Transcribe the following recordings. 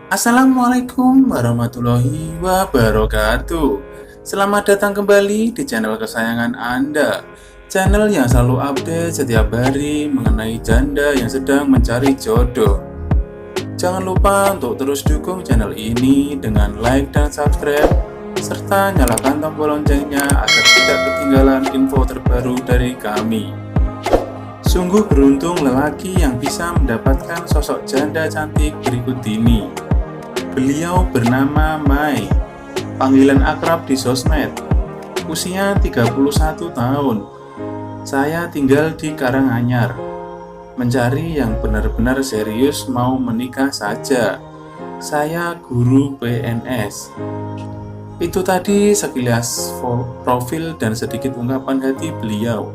Assalamualaikum warahmatullahi wabarakatuh. Selamat datang kembali di channel kesayangan Anda. Channel yang selalu update setiap hari mengenai janda yang sedang mencari jodoh. Jangan lupa untuk terus dukung channel ini dengan like dan subscribe, serta nyalakan tombol loncengnya agar tidak ketinggalan info terbaru dari kami. Sungguh beruntung lelaki yang bisa mendapatkan sosok janda cantik berikut ini. Beliau bernama Mai, panggilan akrab di sosmed. Usia 31 tahun. Saya tinggal di Karanganyar. Mencari yang benar-benar serius mau menikah saja. Saya guru PNS. Itu tadi sekilas profil dan sedikit ungkapan hati beliau.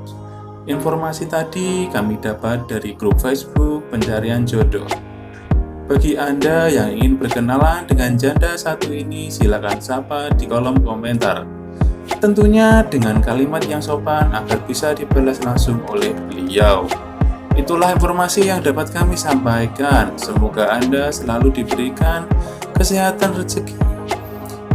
Informasi tadi kami dapat dari grup Facebook Pencarian Jodoh. Bagi Anda yang ingin berkenalan dengan janda satu ini, silakan sapa di kolom komentar. Tentunya dengan kalimat yang sopan agar bisa dibalas langsung oleh beliau. Itulah informasi yang dapat kami sampaikan. Semoga Anda selalu diberikan kesehatan, rezeki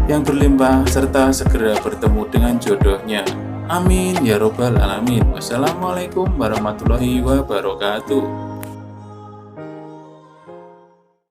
yang berlimpah, serta segera bertemu dengan jodohnya. Amin ya robbal alamin. Wassalamualaikum warahmatullahi wabarakatuh.